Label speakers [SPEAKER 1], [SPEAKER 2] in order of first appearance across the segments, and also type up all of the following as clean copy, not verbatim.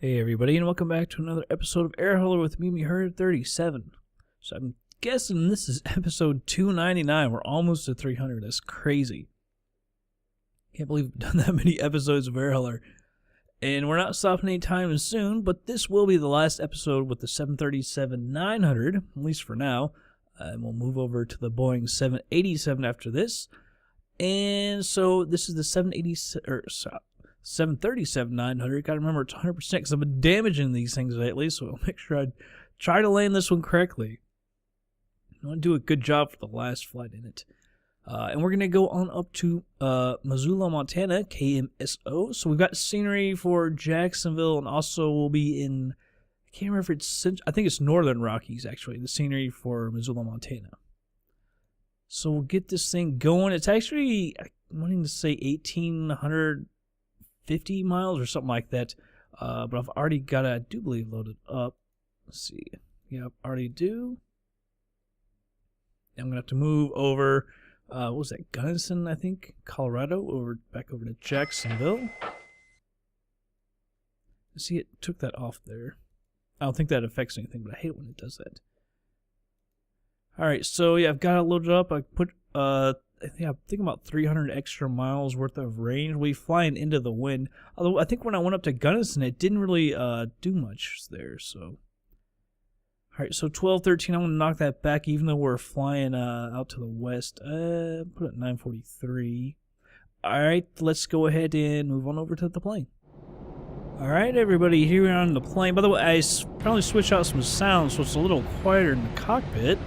[SPEAKER 1] Hey everybody, and welcome back to another episode of Air Hauler with me, Herd 37. So I'm guessing this is episode 299. We're almost at 300. That's crazy. Can't believe we've done that many episodes of Air Hauler. And we're not stopping anytime soon, but this will be the last episode with the 737-900, at least for now. And we'll move over to the Boeing 787 after this. And so this is the 737-900. Gotta remember it's 100% because I've been damaging these things lately, so I'll make sure I try to land this one correctly. I want to do a good job for the last flight in it. And we're going to go on up to Missoula, Montana, KMSO. So we've got scenery for Jacksonville, and also we'll be in, I can't remember if it's, I think it's Northern Rockies, actually, the scenery for Missoula, Montana. So we'll get this thing going. It's actually, I'm wanting to say 1,850 miles or something like that. But I've already got it, I do believe, loaded up. Let's see. Yeah, I already do. I'm going to have to move over, what was that, Gunnison, I think, Colorado, back over to Jacksonville. See, it took that off there. I don't think that affects anything, but I hate it when it does that. Alright, so yeah, I've got it loaded up. I put, I think about 300 extra miles worth of range. We'll be flying into the wind. Although, I think when I went up to Gunnison, it didn't really do much there, so. Alright, so 12, 13, I'm going to knock that back even though we're flying out to the west. Put it at 943. Alright, let's go ahead and move on over to the plane. Alright, everybody, here we are on the plane. By the way, I probably switched out some sound so it's a little quieter in the cockpit.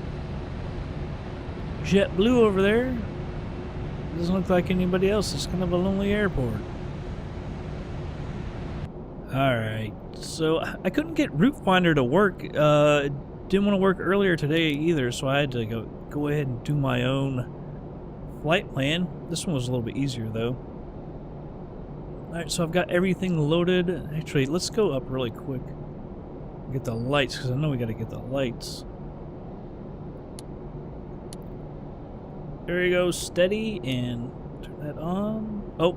[SPEAKER 1] JetBlue over there. Doesn't look like anybody else. It's kind of a lonely airport. Alright, so I couldn't get Route Finder to work. Didn't want to work earlier today either, so I had to go ahead and do my own flight plan. This one was a little bit easier though. Alright, so I've got everything loaded. Actually, let's go up really quick. Get the lights, because I know we got to get the lights. There you go, steady, and turn that on. Oh,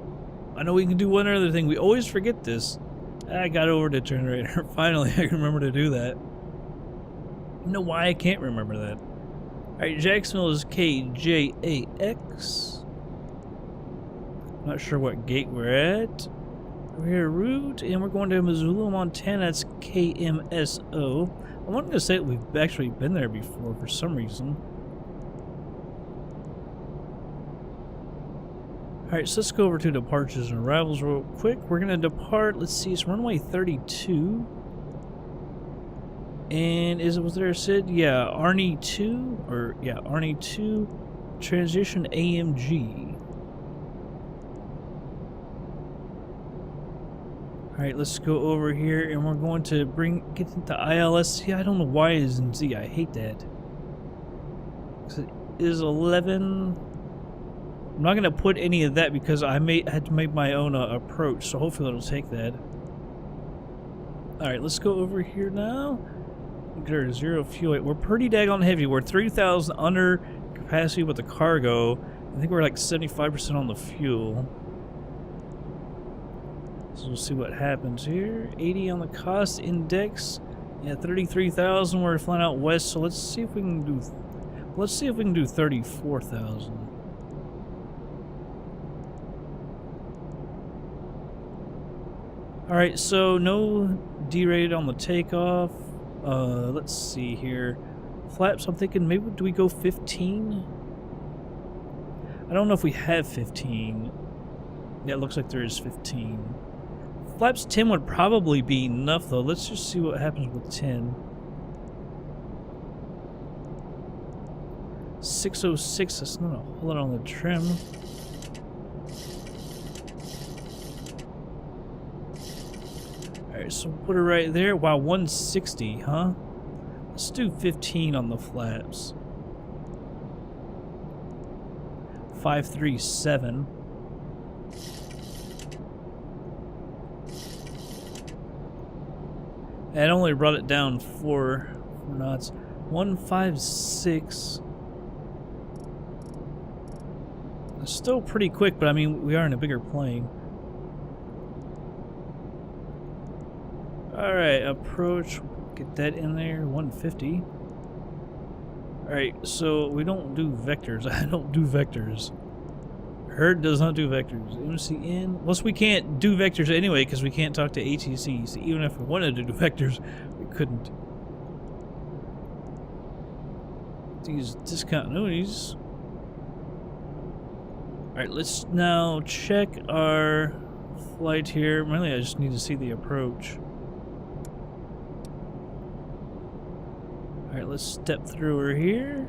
[SPEAKER 1] I know we can do one other thing. We always forget this. I got over the generator. Finally, I can remember to do that. I don't know why I can't remember that. Alright, Jacksonville is KJAX. Not sure what gate we're at. We're here route, and we're going to Missoula, Montana. That's KMSO. I wanted to say that we've actually been there before for some reason. Alright, so let's go over to departures and arrivals real quick. We're going to depart, let's see, it's runway 32. And was there a SID? Yeah, Arnie 2, Arnie 2, transition AMG. Alright, let's go over here, and we're going to get into ILS. Yeah, I don't know why it is in Z, I hate that. It is 11... I'm not going to put any of that because I had to make my own approach, so hopefully it'll take that. Alright, let's go over here now. Get our zero fuel. We're pretty daggone heavy. We're 3,000 under capacity with the cargo. I think we're like 75% on the fuel. So we'll see what happens here. 80 on the cost index. Yeah, 33,000. We're flying out west, so let's see if we can do 34,000. Alright, so no derated on the takeoff. Let's see here. Flaps, I'm thinking maybe do we go 15? I don't know if we have 15. Yeah, it looks like there is 15. Flaps 10 would probably be enough though. Let's just see what happens with 10. 606, that's not a whole lot on the trim. Alright, so put it right there. Wow, 160, huh? Let's do 15 on the flaps. 537. It only brought it down 4 knots. 156. It's still pretty quick, but I mean, we are in a bigger plane. Alright, approach. Get that in there. 150. Alright, so we don't do vectors. I don't do vectors. Herd does not do vectors. MCN. Plus, we can't do vectors anyway because we can't talk to ATC. So even if we wanted to do vectors, we couldn't. These discontinuities. Alright, let's now check our flight here. Really, I just need to see the approach. Alright, let's step through her here.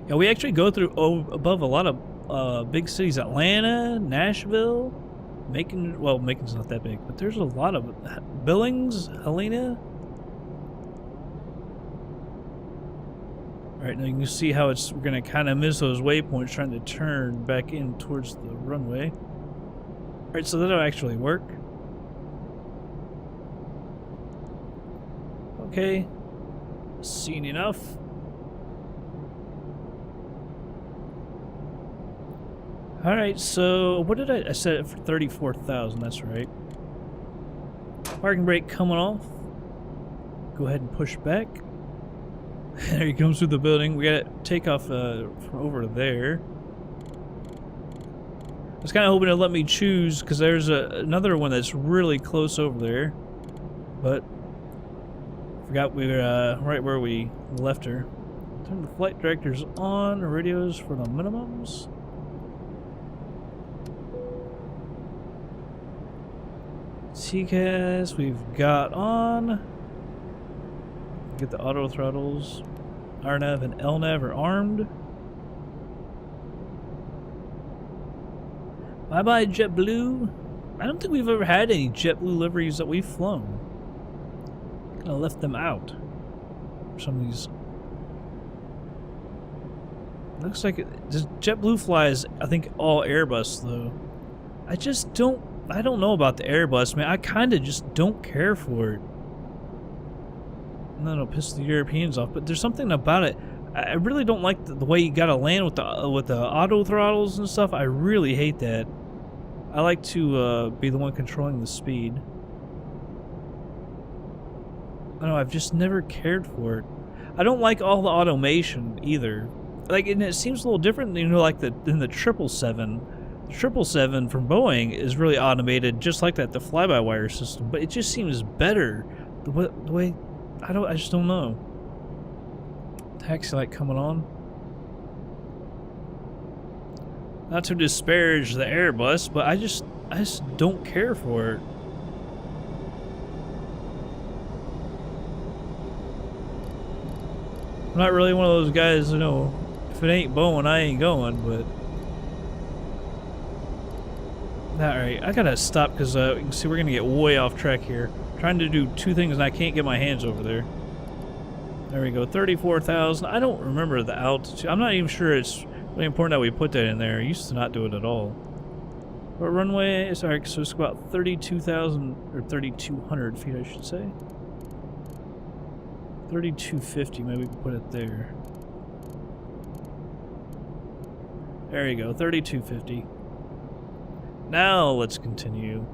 [SPEAKER 1] Yeah, we actually go through above a lot of big cities. Atlanta, Nashville, Macon. Well, Macon's not that big, but there's a lot of Billings, Helena. Alright, now you can see how we're going to kind of miss those waypoints trying to turn back in towards the runway. Alright, so that'll actually work. Okay. Seen enough. Alright, so what did I set it for 34,000, that's right. Parking brake coming off. Go ahead and push back. There he comes through the building. We got takeoff from over there. I was kind of hoping to let me choose because there's another one that's really close over there. But I forgot we were right where we left her. Turn the flight directors on. Radios for the minimums. TCAS we've got on. Get the auto throttles. RNAV and LNAV are armed. Bye bye JetBlue. I don't think we've ever had any JetBlue liveries that we've flown. Kind of left them out. Some of these. Looks like does JetBlue flies. I think all Airbus though. I just don't. I don't know about the Airbus, man. I kind of just don't care for it. And then it'll piss the Europeans off. But there's something about it. I really don't like the way you gotta land with the auto throttles and stuff. I really hate that. I like to be the one controlling the speed. I don't know. I've just never cared for it. I don't like all the automation either. Like, and it seems a little different, you know, like in the 777. The 777 from Boeing is really automated, just like that, the fly-by-wire system. But it just seems better. The way I just don't know. Taxi light coming on. Not to disparage the Airbus, but I just don't care for it. I'm not really one of those guys, you know, if it ain't Boeing, I ain't going, but... Alright, I gotta stop because you can see we're gonna get way off track here. Trying to do two things and I can't get my hands over there. There we go, 34,000. I don't remember the altitude. I'm not even sure it's really important that we put that in there. I used to not do it at all. What runway is, alright, so it's about 32,000 or 3,200 feet, I should say. 3,250, maybe we can put it there. There you go, 3,250. Now let's continue.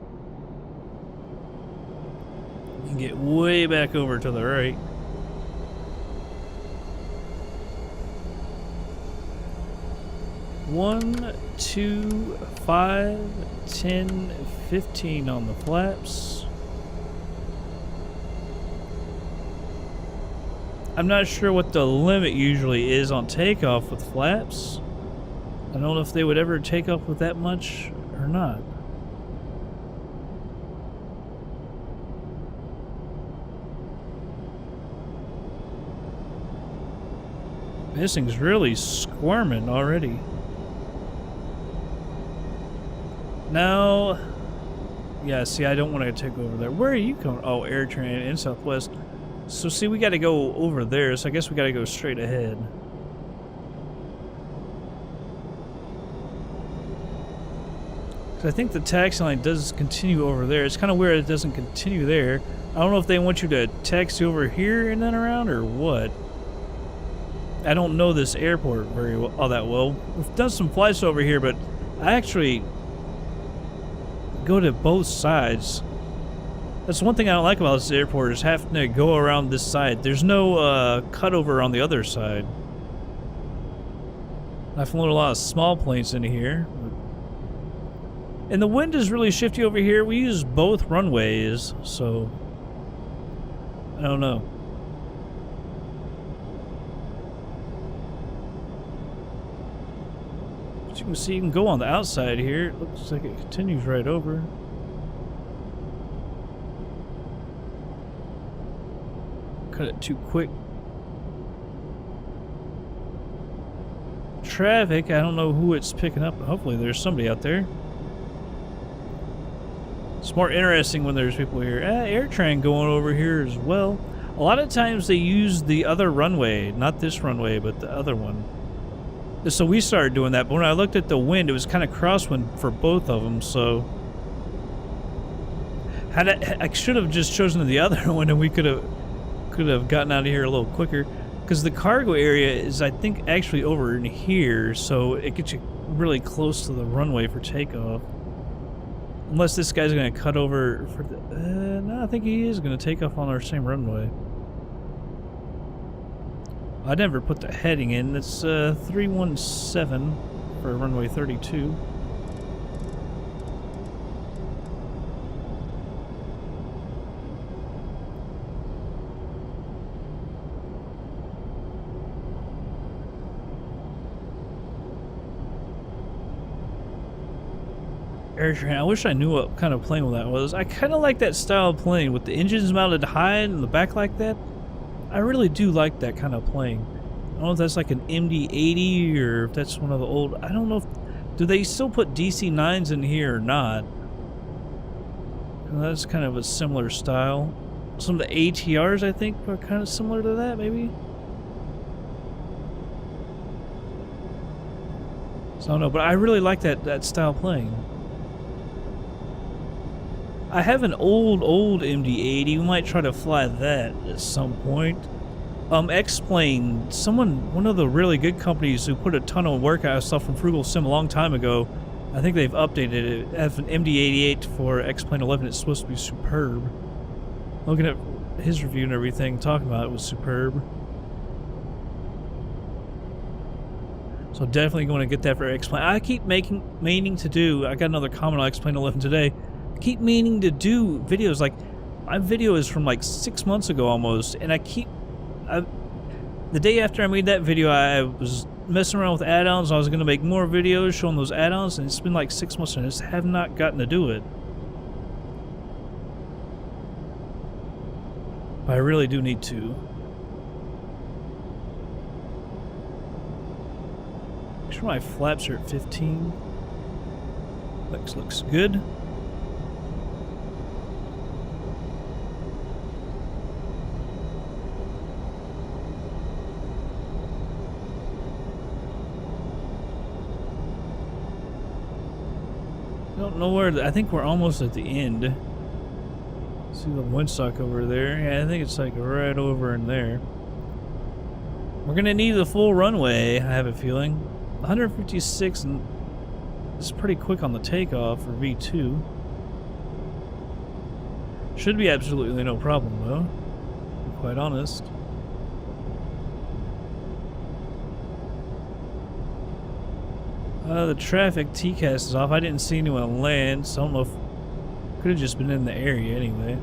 [SPEAKER 1] You can get way back over to the right. One, 2, 5, 10, 15 on the flaps. I'm not sure what the limit usually is on takeoff with flaps. I don't know if they would ever take off with that much or not. This thing's really squirming already. Now, yeah, see, I don't want to take over there. Where are you going? Oh, AirTran in Southwest. So, see, we got to go over there, so I guess we got to go straight ahead. Because I think the taxi line does continue over there. It's kind of weird it doesn't continue there. I don't know if they want you to taxi over here and then around, or what. I don't know this airport very well, all that well. We've done some flights over here, but I actually go to both sides. That's one thing I don't like about this airport is having to go around this side. There's no cutover on the other side. I've flown a lot of small planes into here. And the wind is really shifty over here. We use both runways, so I don't know. As you can see, you can go on the outside here. It looks like it continues right over. Cut it too quick. Traffic, I don't know who it's picking up. Hopefully there's somebody out there. It's more interesting when there's people here. AirTran going over here as well. A lot of times they use the other runway, not this runway, but the other one. So we started doing that, but when I looked at the wind, it was kind of crosswind for both of them, so I should have just chosen the other one, and we could have gotten out of here a little quicker. Because the cargo area is, I think, actually over in here, so it gets you really close to the runway for takeoff. Unless this guy's going to cut over for the... no, I think he is going to take off on our same runway. I never put the heading in. It's 317 for runway 32. AirTran. I wish I knew what kind of plane that was. I kind of like that style of plane with the engines mounted high in the back like that. I really do like that kind of plane. I don't know if that's like an MD-80 or if that's one of the old... I don't know if... Do they still put DC-9s in here or not? Well, that's kind of a similar style. Some of the ATRs, I think, are kind of similar to that, maybe? So I don't know, but I really like that style plane. I have an old MD-80. We might try to fly that at some point. X-Plane, one of the really good companies who put a ton of work out of stuff from Frugal Sim a long time ago. I think they've updated it. I have an MD-88 for X-Plane 11. It's supposed to be superb. Looking at his review and everything, talking about it was superb. So definitely going to get that for X-Plane. I keep meaning to do. I got another comment on X-Plane 11 today. I keep meaning to do videos. Like, my video is from like 6 months ago almost, and the day after I made that video, I was messing around with add-ons. I was going to make more videos showing those add-ons, and it's been like 6 months, and I just have not gotten to do it. But I really do need to. Make sure my flaps are at 15. Looks good. I don't know where... I think we're almost at the end. See the windsock over there? Yeah, I think it's like right over in there. We're gonna need the full runway, I have a feeling. 156, and it's pretty quick on the takeoff for V2. Should be absolutely no problem, though, to be quite honest. The traffic TCAS is off. I didn't see anyone land, so I don't know if... Could have just been in the area anyway.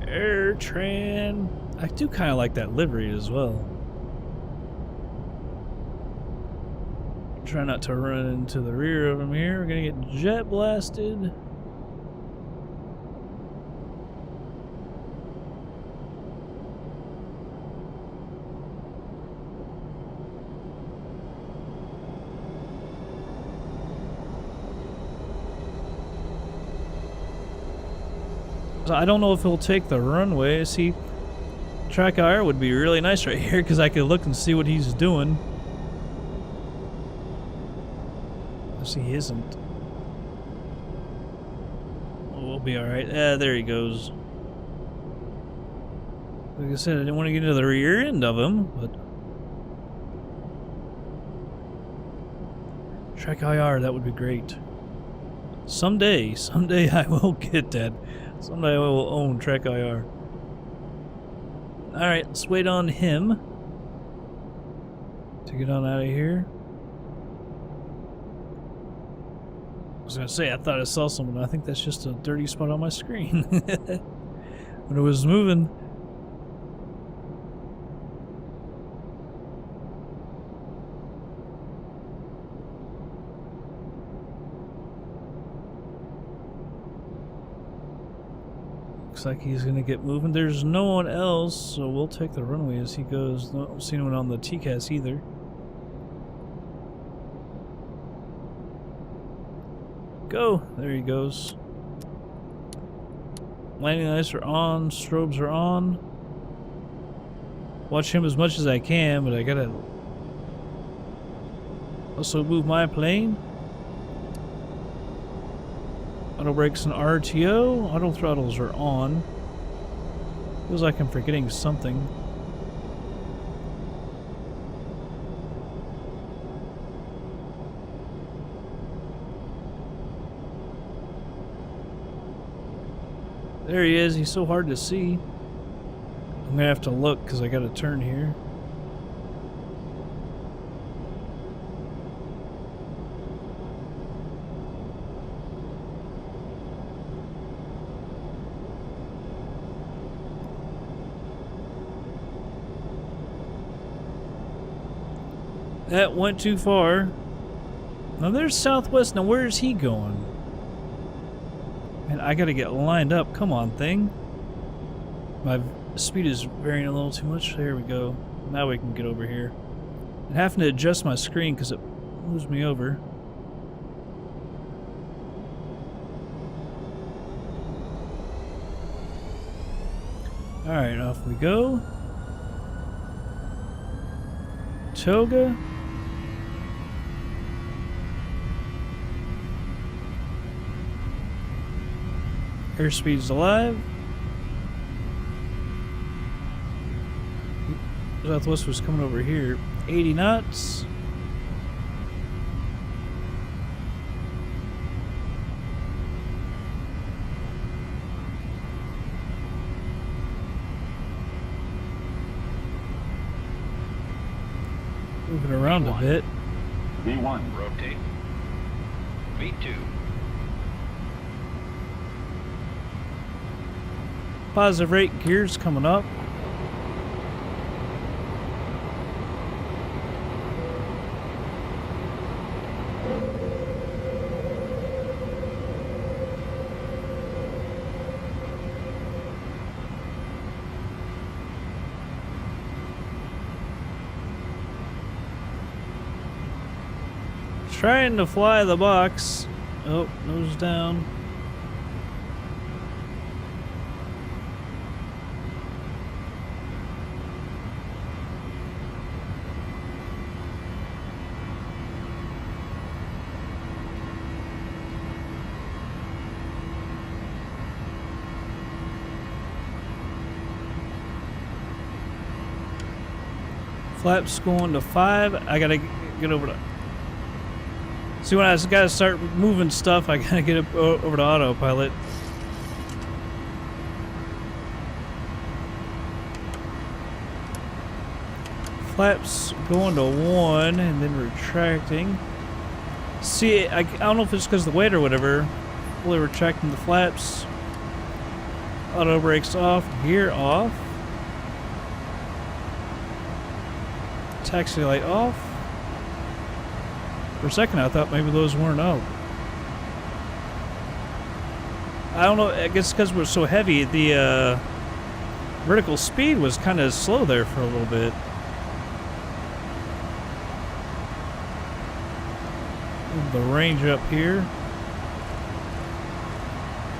[SPEAKER 1] AirTran. I do kind of like that livery as well. Try not to run into the rear of him here. We're gonna get jet blasted. So I don't know if he'll take the runway. See, track IR would be really nice right here because I could look and see what he's doing. He isn't. We'll be alright. There he goes. Like I said, I didn't want to get into the rear end of him, but... Track IR, that would be great. Someday I will get that. Someday I will own Track IR. Alright, let's wait on him to get on out of here. I was gonna say, I thought I saw someone. I think that's just a dirty spot on my screen. When it was moving. Looks like he's gonna get moving. There's no one else, so we'll take the runway as he goes. No, I don't see anyone on the TCAS either. Go! There he goes. Landing lights are on, strobes are on. Watch him as much as I can, but I gotta also move my plane. Auto brakes and RTO. Auto throttles are on. Feels like I'm forgetting something. There he is. He's so hard to see. I'm gonna have to look because I gotta turn here. That went too far. Now there's Southwest. Now where is he going? And I gotta get lined up. Come on, thing. My speed is varying a little too much. There we go. Now we can get over here. I'm having to adjust my screen because it moves me over. Alright, off we go. Toga. Airspeed's alive. Southwest was coming over here. 80 knots. Moving around a bit.
[SPEAKER 2] V1. Rotate. V2.
[SPEAKER 1] Positive rate gears coming up. Trying to fly the box. Oh, nose down. Flaps going to 5. I gotta get over to... See, when I gotta start moving stuff, I gotta get up over to autopilot. Flaps going to 1 and then retracting. See, I don't know if it's because of the weight or whatever. Fully retracting the flaps. Auto brakes off, gear off. Taxi light off. For a second I thought maybe those weren't out. I don't know, I guess because we're so heavy, the vertical speed was kind of slow there for a little bit. Move the range up here.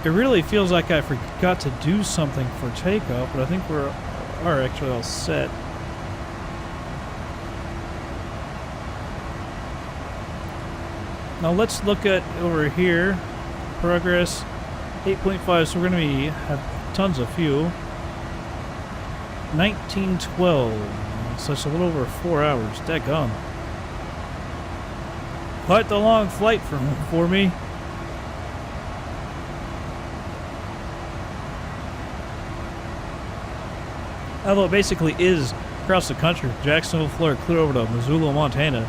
[SPEAKER 1] It really feels like I forgot to do something for takeoff, but I think we are actually all set. Now let's look at over here. Progress 8.5, so we're going to have tons of fuel. 1912. So it's a little over 4 hours. Daggone. Quite the long flight for me. Although it basically is across the country. Jacksonville, Florida, clear over to Missoula, Montana.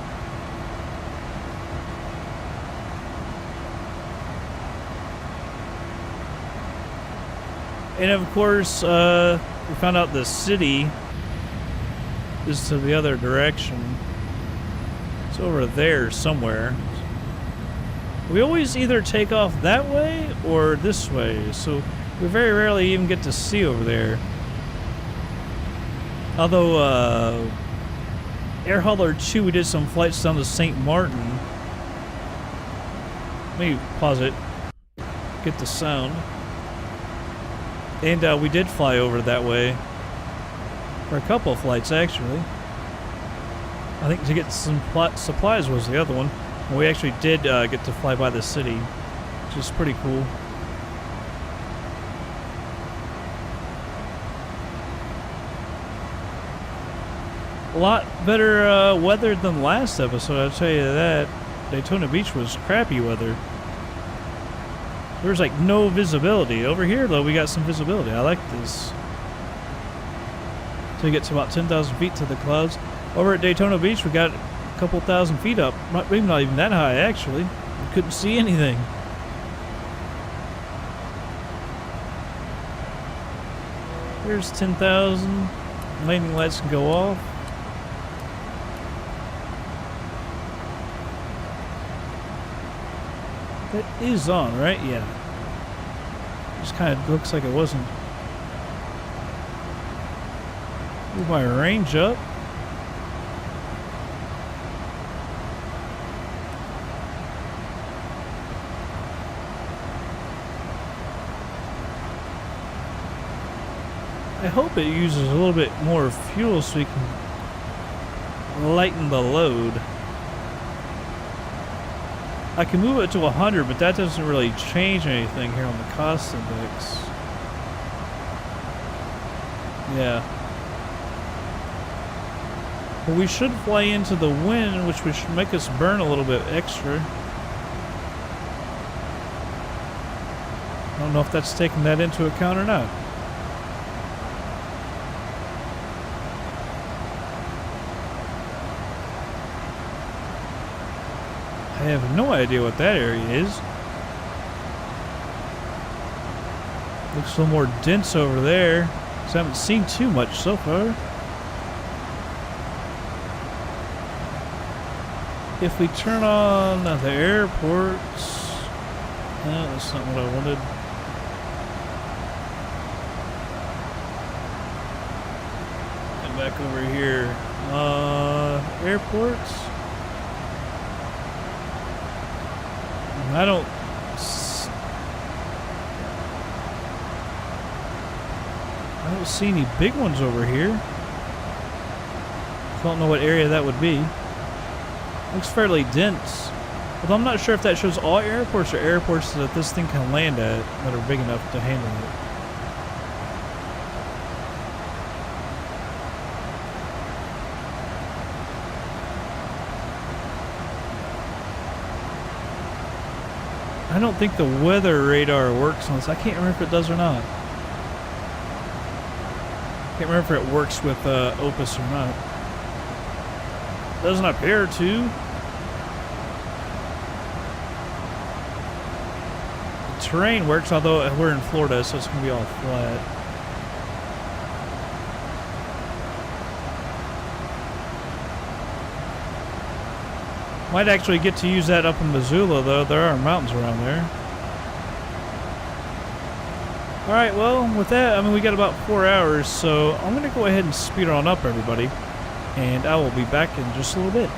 [SPEAKER 1] And of course, we found out the city is to the other direction. It's over there somewhere. We always either take off that way or this way, so we very rarely even get to see over there. Although, Air Hauler 2, we did some flights down to St. Martin. Let me pause it. Get the sound. And we did fly over that way. For a couple of flights, actually. I think to get some supplies was the other one. And we actually did get to fly by the city, which is pretty cool. A lot better weather than last episode, I'll tell you that. Daytona Beach was crappy weather. There was like no visibility. Over here, though, we got some visibility. I like this. So you get to about 10,000 feet to the clouds. Over at Daytona Beach, we got a couple thousand feet up. Maybe not even that high, actually. We couldn't see anything. There's 10,000. Landing lights can go off. That is on, right? Yeah. Just kind of looks like it wasn't. Move my range up. I hope it uses a little bit more fuel so we can lighten the load. I can move it to 100, but that doesn't really change anything here on the cost index. Yeah. But we should fly into the wind, which should make us burn a little bit extra. I don't know if that's taking that into account or not. I have no idea what that area is. Looks a little more dense over there. So I haven't seen too much so far. If we turn on the airports... No, that's not what I wanted. Come back over here. Airports? I don't see any big ones over here. Don't know what area that would be. Looks fairly dense. Although I'm not sure if that shows all airports or airports that this thing can land at that are big enough to handle it. I don't think the weather radar works on this. I can't remember if it does or not. Can't remember if it works with Opus or not. Doesn't appear to. The terrain works, although we're in Florida, so it's going to be all flat. Might actually get to use that up in Missoula, though. There are mountains around there. Alright, well, with that, I mean, we got about 4 hours, so I'm going to go ahead and speed on up, everybody. And I will be back in just a little bit.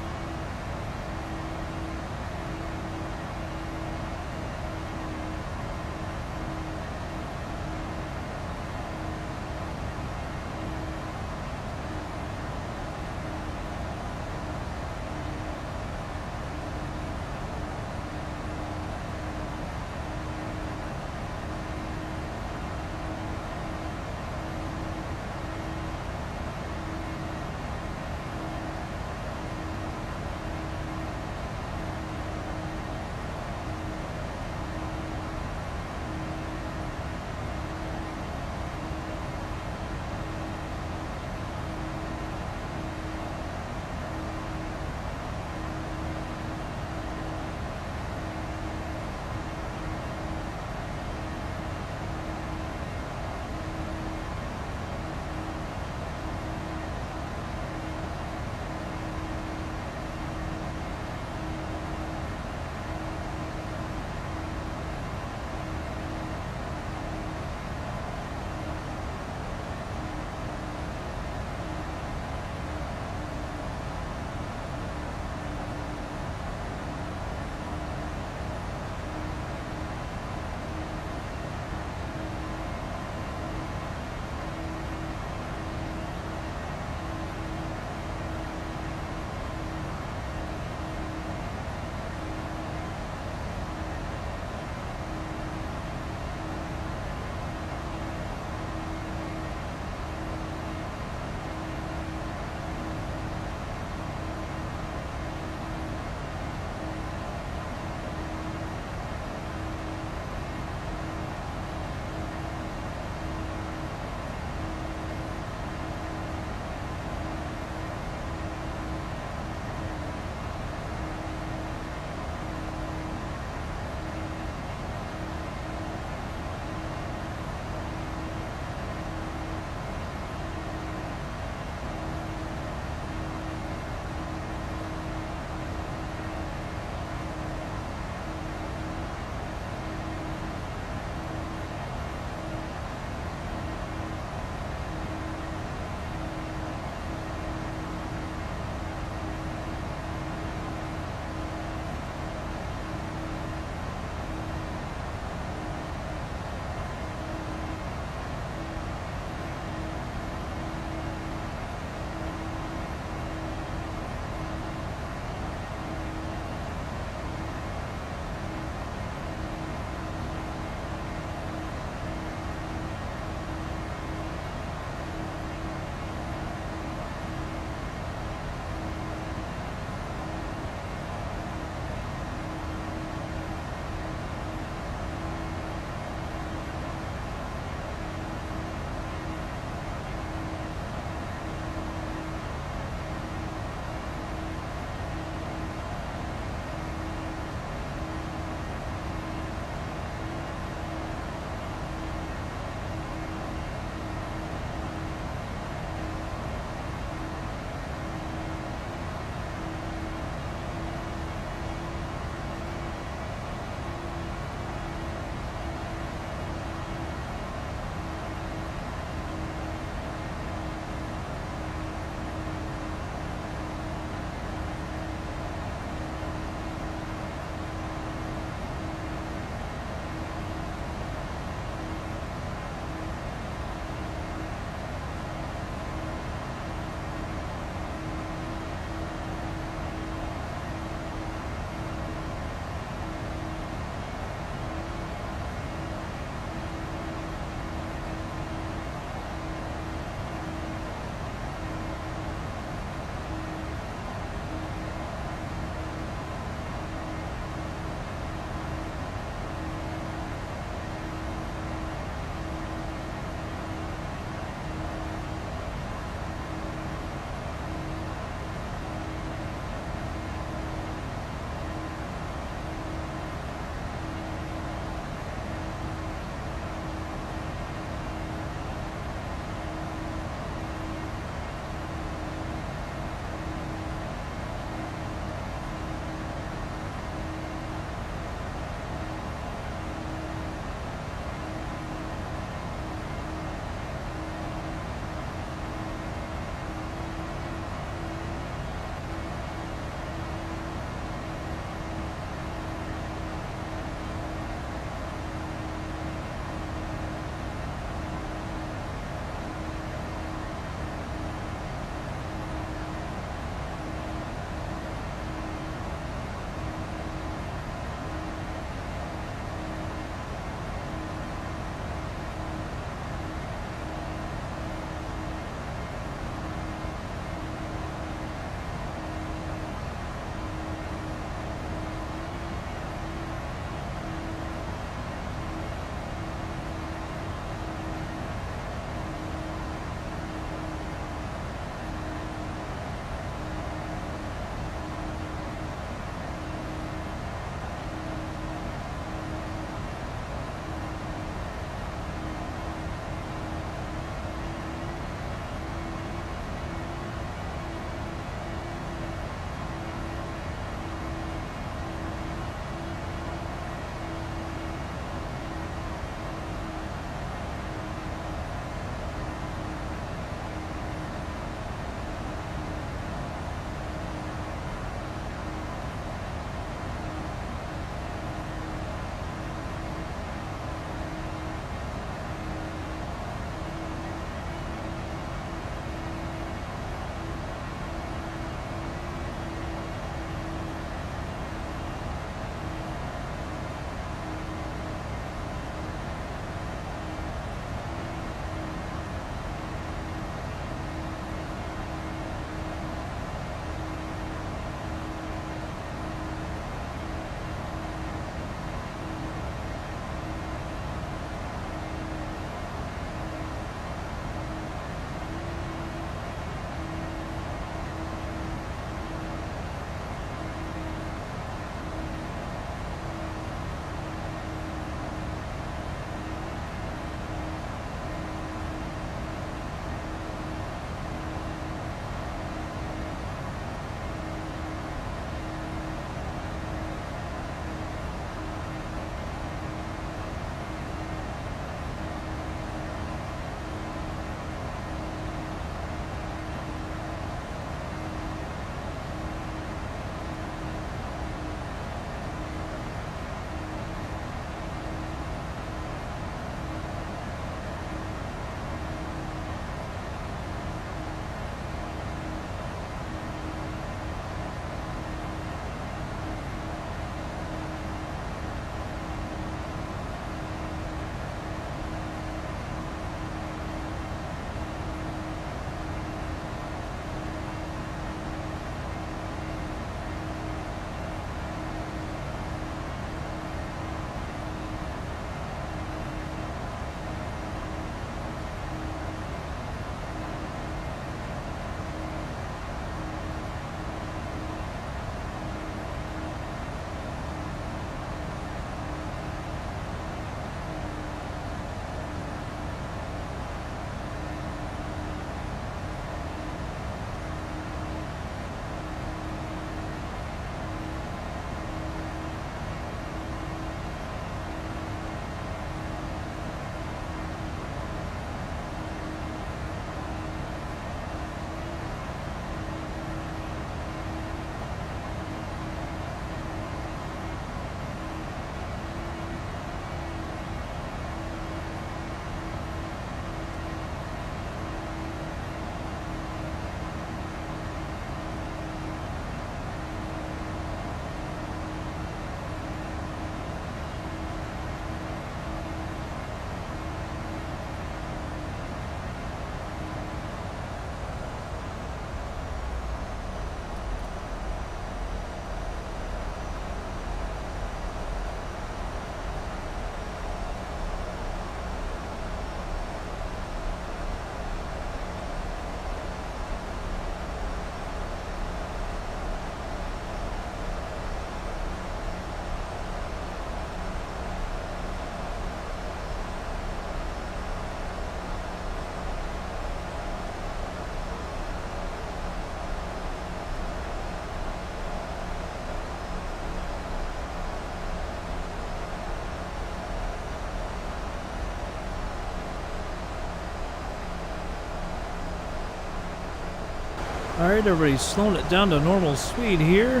[SPEAKER 1] Alright, everybody's slowing it down to normal speed here.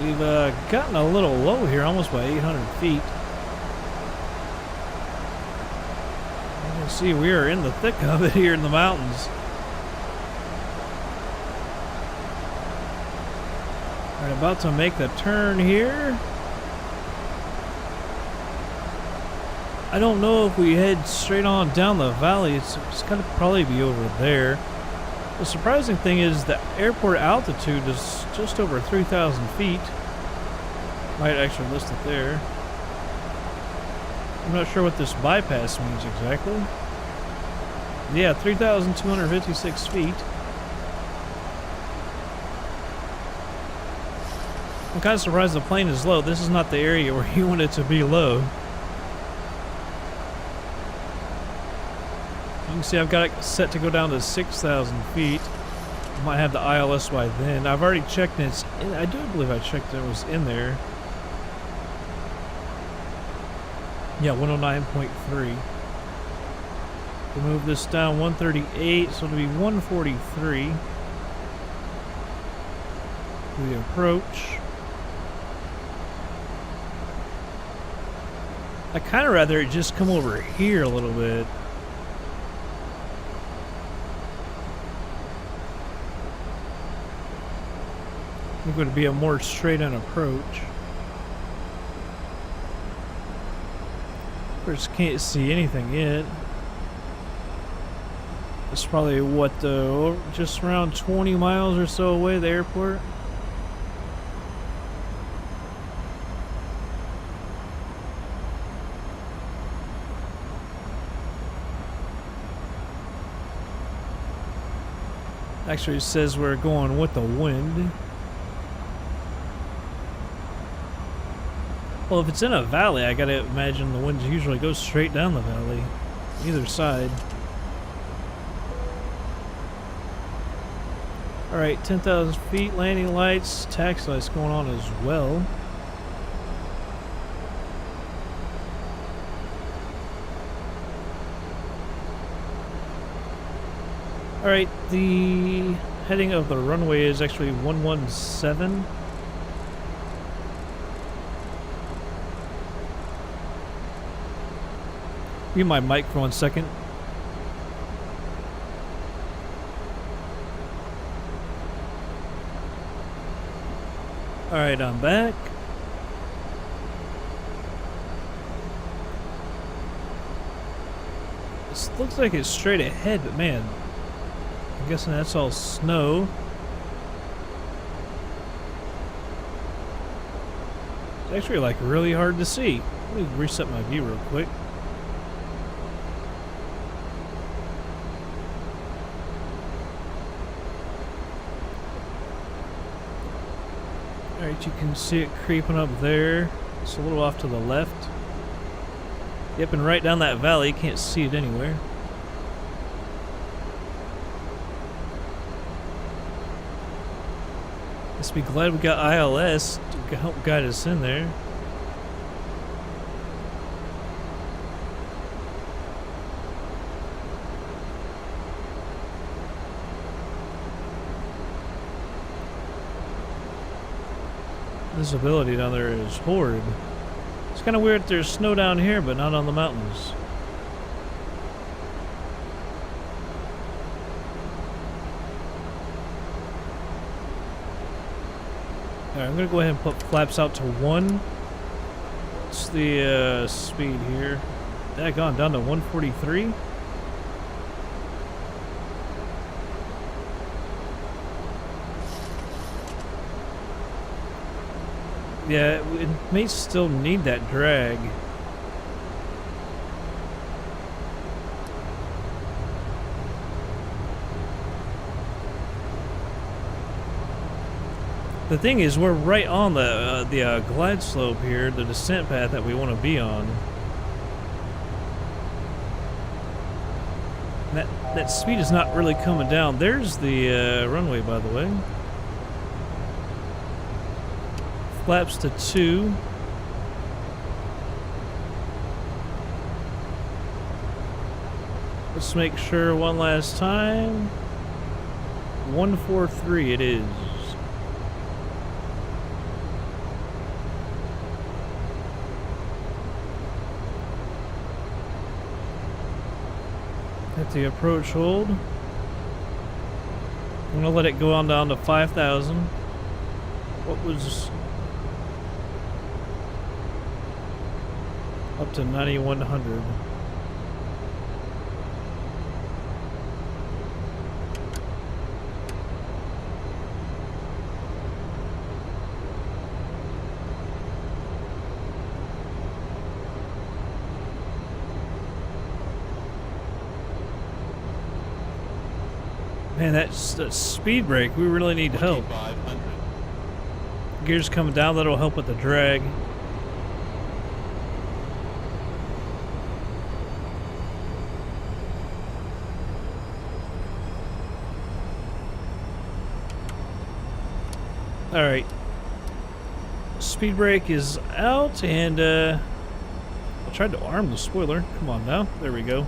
[SPEAKER 1] We've gotten a little low here, almost by 800 feet. You can see we are in the thick of it here in the mountains. Alright, about to make the turn here. I don't know if we head straight on down the valley. It's going to probably be over there. The surprising thing is the airport altitude is just over 3,000 feet. Might actually list it there. I'm not sure what this bypass means exactly. Yeah, 3,256 feet. I'm kind of surprised the plane is low. This is not the area where you want it to be low. You can see I've got it set to go down to 6,000 feet. I might have the ILS by then. I've already checked and it's in, I do believe I checked it was in there. Yeah, 109.3. We'll move this down 138, so it'll be 143. We approach. I kind of rather it just come over here a little bit. I think it would be a more straight-on approach. Of course, can't see anything yet. It's probably what, just around 20 miles or so away, the airport. Actually, it says we're going with the wind. Well, if it's in a valley, I gotta imagine the wind usually goes straight down the valley, either side. Alright, 10,000 feet, landing lights, taxi lights going on as well. Alright, the heading of the runway is actually 117. Mute my mic for 1 second. Alright, I'm back. This looks like it's straight ahead, but man, I'm guessing that's all snow. It's actually like really hard to see. Let me reset my view real quick. Alright, you can see it creeping up there. It's a little off to the left. Yep, and right down that valley, you can't see it anywhere. Let's be glad we got ILS to help guide us in there. Visibility down there is horrid. It's kind of weird that there's snow down here, but not on the mountains. Alright, I'm going to go ahead and put flaps out to 1. What's the speed here? That gone down to 143. Yeah, it may still need that drag. The thing is, we're right on the glide slope here, the descent path that we want to be on. That speed is not really coming down. There's the runway, by the way. Flaps to 2. Let's make sure one last time. 143 it is. At the approach hold. I'm gonna let it go on down to 5,000. What was up to 9,100? Man, that speed brake, we really need help. Gears coming down, that'll help with the drag. Alright. Speed brake is out, and I tried to arm the spoiler. Come on now. There we go.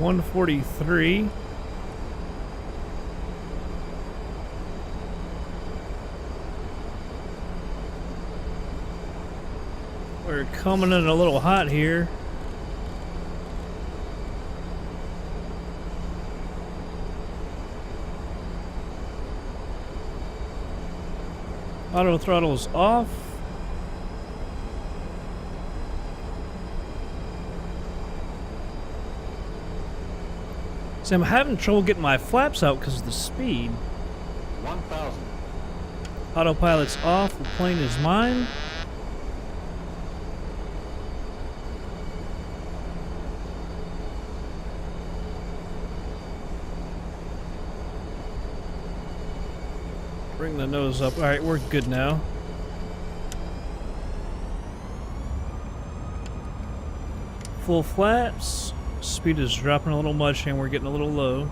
[SPEAKER 1] $143. We're coming in a little hot here. Auto throttle's off. See, I'm having trouble getting my flaps out because of the speed.
[SPEAKER 2] 1,000.
[SPEAKER 1] Autopilot's off. The plane is mine. Bring the nose up. Alright, we're good now. Full flaps. Speed is dropping a little much and we're getting a little low.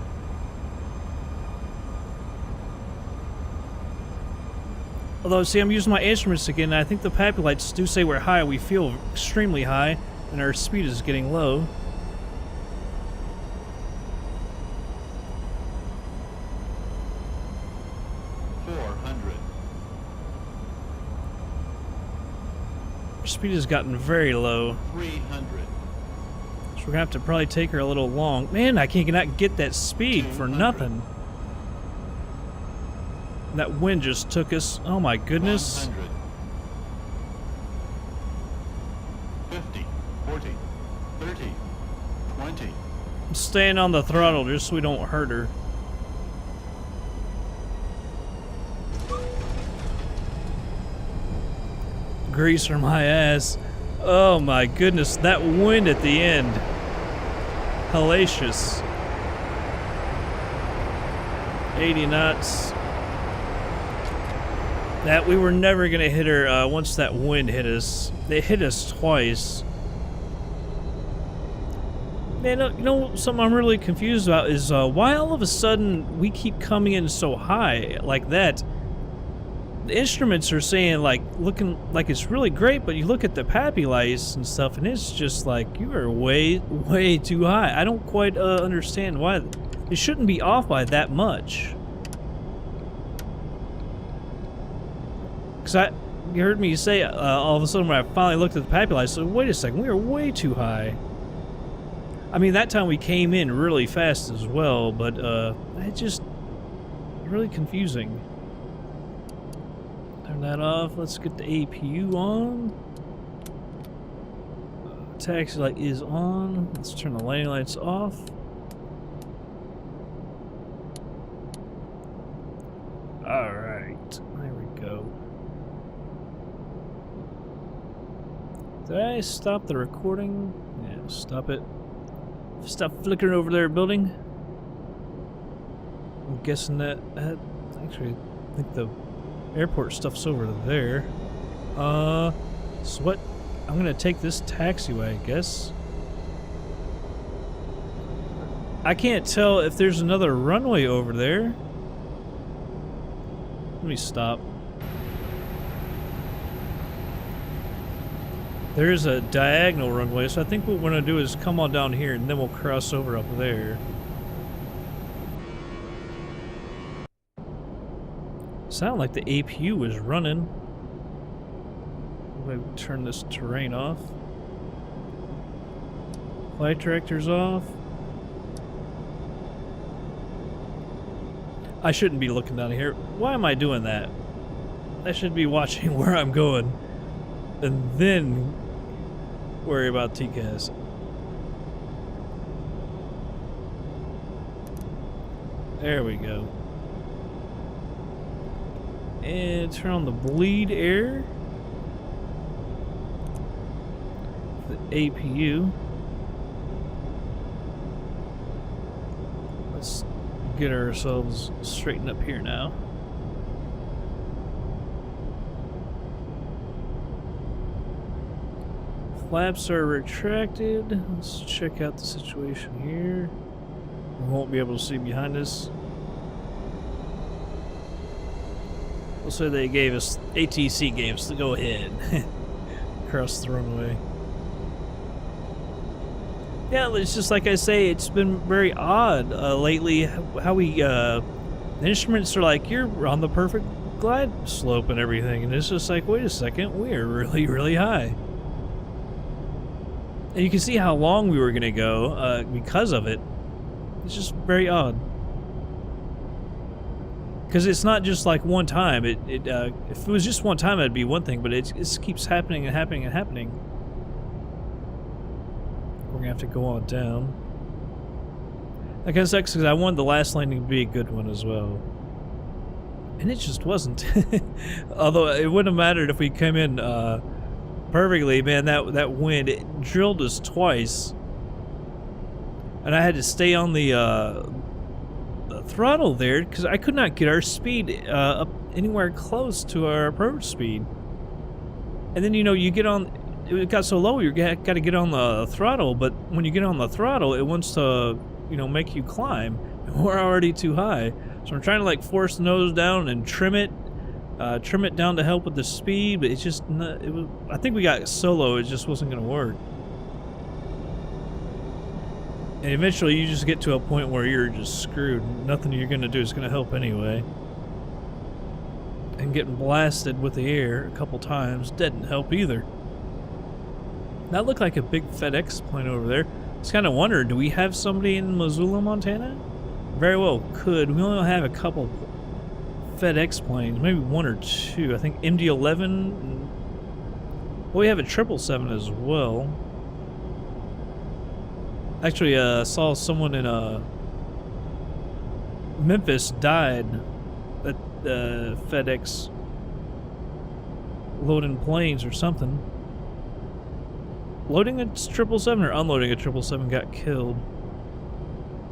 [SPEAKER 1] Although, see, I'm using my instruments again, and I think the PAPI lights do say we're high. We feel extremely high, and our speed is getting low. Our speed has gotten very low.
[SPEAKER 2] 300.
[SPEAKER 1] So we're gonna have to probably take her a little long. Man, I cannot get that speed for nothing. That wind just took us. Oh my goodness.
[SPEAKER 2] 100. 50, 40, 30, 20.
[SPEAKER 1] I'm staying on the throttle just so we don't hurt her. Greaser my ass. Oh my goodness, that wind at the end. Hellacious. 80 knots. That we were never gonna hit her once that wind hit us. They hit us twice. Man, you know something I'm really confused about is why all of a sudden we keep coming in so high like that. The instruments are saying looking like it's really great, but you look at the PAPI lights and stuff, and it's just like you are way too high. I don't quite understand why. It shouldn't be off by that much. Cause you heard me say all of a sudden when I finally looked at the PAPI lights, so wait a second, we are way too high. I mean, that time we came in really fast as well, but it just really confusing. Turn that off. Let's get the APU on. Taxi light is on. Let's turn the landing lights off. Alright. There we go. Did I stop the recording? Yeah, stop it. Stop flickering over there, building. I'm guessing that actually, I think the airport stuff's over there. So what? I'm gonna take this taxiway, I guess. I can't tell if there's another runway over there. Let me stop. There's a diagonal runway, so I think what we're going to do is come on down here and then we'll cross over up there. Sound like the APU was running. Let me turn this terrain off. Flight director's off. I shouldn't be looking down here. Why am I doing that? I should be watching where I'm going and then worry about TCAS. There we go. And turn on the bleed air. The APU. Let's get ourselves straightened up here now. Flaps are retracted. Let's check out the situation here. We won't be able to see behind us. We'll say they gave us, ATC gave us the go ahead. Across the runway. Yeah, it's just like I say, it's been very odd lately how we, the instruments are like, you're on the perfect glide slope and everything, and it's just like, wait a second, we are really, really high. And you can see how long we were going to go because of it. It's just very odd. Because it's not just like one time. If it was just one time, it'd be one thing, but it keeps happening and happening and happening. We're going to have to go on down. That kind of sucks because I wanted the last landing to be a good one as well. And it just wasn't. Although it wouldn't have mattered if we came in perfectly, man. That wind, it drilled us twice. And I had to stay on the throttle there because I could not get our speed up anywhere close to our approach speed. And then, you know, you get on, it got so low, you got to get on the throttle, but when you get on the throttle, it wants to, you know, make you climb. And we're already too high. So I'm trying to like force the nose down and trim it down to help with the speed, but it's just not, it was, I think we got so low, it just wasn't going to work. And eventually you just get to a point where you're just screwed. Nothing you're going to do is going to help anyway. And getting blasted with the air a couple times didn't help either. That looked like a big FedEx plane over there. I was kind of wondering, do we have somebody in Missoula, Montana? Very well could. We only have a couple FedEx planes, maybe one or two. I think MD-11. Well, we have a 777 as well. Actually, saw someone in Memphis died at FedEx loading planes or something. Loading a 777 or unloading a 777 got killed.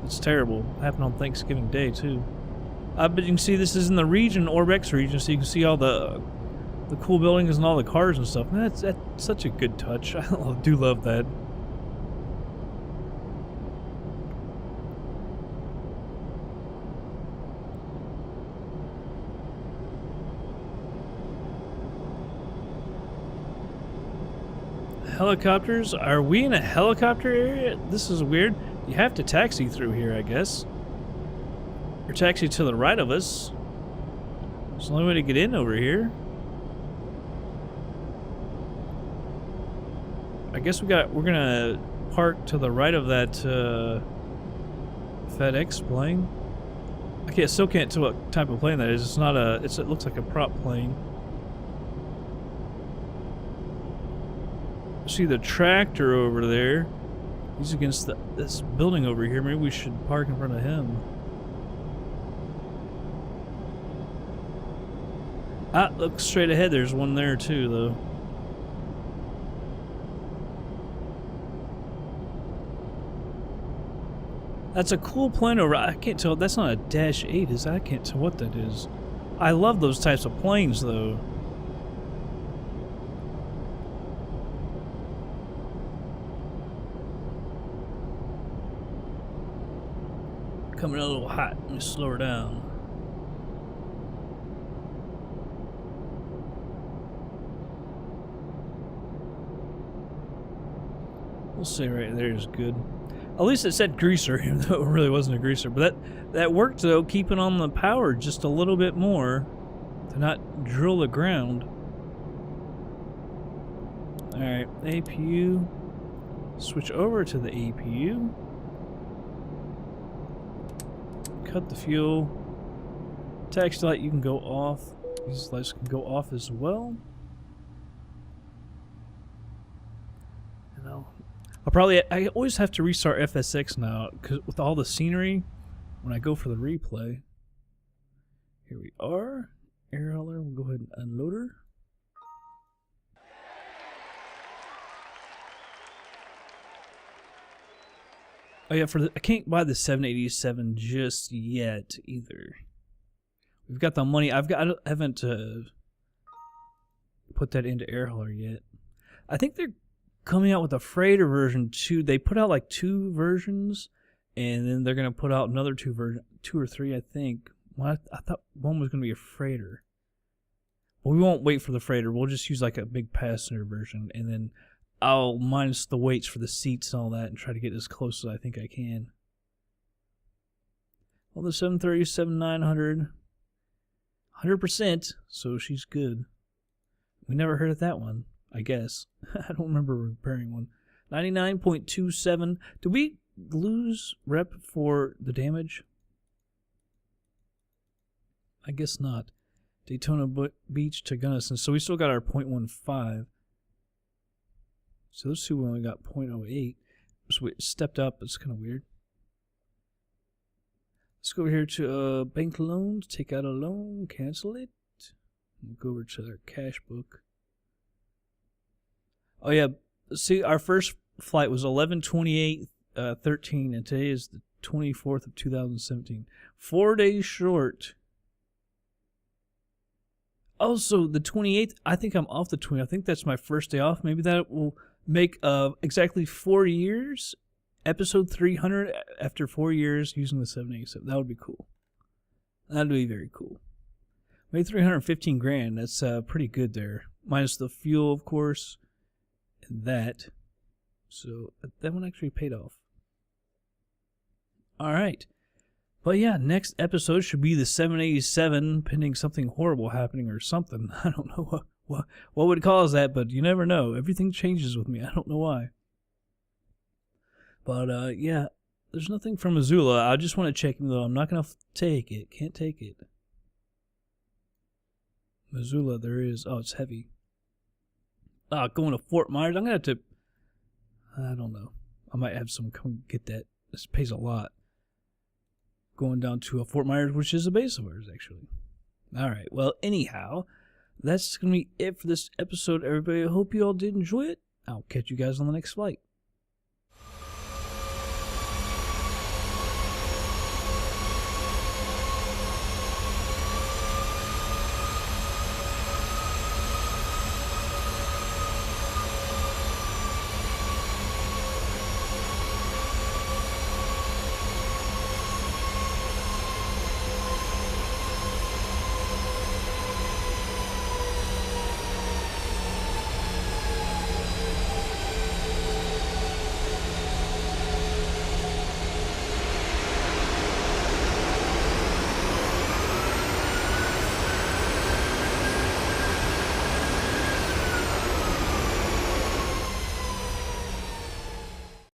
[SPEAKER 1] It's terrible. It happened on Thanksgiving Day too. But you can see this is in the region, Orbx region, so you can see all the cool buildings and all the cars and stuff. Man, that's such a good touch. I do love that. Helicopters? Are we in a helicopter area? This is weird. You have to taxi through here, I guess. Or taxi to the right of us. It's the only way to get in over here. I guess we're gonna park to the right of that FedEx plane. I still can't tell what type of plane that is. It's not a. It looks like a prop plane. See the tractor over there. He's against this building over here. Maybe we should park in front of him. Ah, look straight ahead. There's one there too, though. That's a cool plane over. I can't tell. That's not a Dash 8, is that? I can't tell what that is. I love those types of planes, though. Coming a little hot. Let me slow her down. We'll say right there is good. At least it said greaser, even though it really wasn't a greaser. But that worked, though, keeping on the power just a little bit more to not drill the ground. Alright, APU. Switch over to the APU. Cut the fuel. Taxi light, you can go off. These lights can go off as well. I always have to restart FSX now, because with all the scenery, when I go for the replay. Here we are. Air hauler, we'll go ahead and unload her. Oh yeah, I can't buy the 787 just yet either. We've got the money. I haven't put that into air hauler yet. I think they're coming out with a freighter version too. They put out like 2 versions, and then they're gonna put out another 2 or 3, I think. Well, I thought one was gonna be a freighter. Well, we won't wait for the freighter. We'll just use like a big passenger version, and then I'll minus the weights for the seats and all that, and try to get as close as I think I can. Well, the 737-900, 100%, so she's good. We never heard of that one, I guess. I don't remember repairing one. 99.27. Did we lose rep for the damage? I guess not. Daytona Beach to Gunnison. So we still got our 0.15. So those two only got 0.08. So we stepped up. It's kind of weird. Let's go over here to bank loans. Take out a loan. Cancel it. We'll go over to our cash book. Oh yeah, see, our first flight was 11/28/13, and today is the 24th of 2017. 4 days short. Also, the 28th, I think I'm off the 20th. I think that's my first day off. Maybe that will make exactly 4 years. Episode 300 after 4 years using the 787. That would be cool. That would be very cool. Maybe 315 grand. That's pretty good there. Minus the fuel, of course. And that. So that one actually paid off. All right. But yeah, next episode should be the 787, pending something horrible happening or something. I don't know what would cause that, but you never know. Everything changes with me. I don't know why. But yeah, there's nothing from Missoula. I just want to check him, though. I'm not going to take it. Can't take it. Missoula, there is. Oh, it's heavy. Going to Fort Myers. I'm going to have to. I don't know. I might have someone come get that. This pays a lot. Going down to Fort Myers, which is a base of ours, actually. All right. Well, anyhow, that's going to be it for this episode, everybody. I hope you all did enjoy it. I'll catch you guys on the next flight.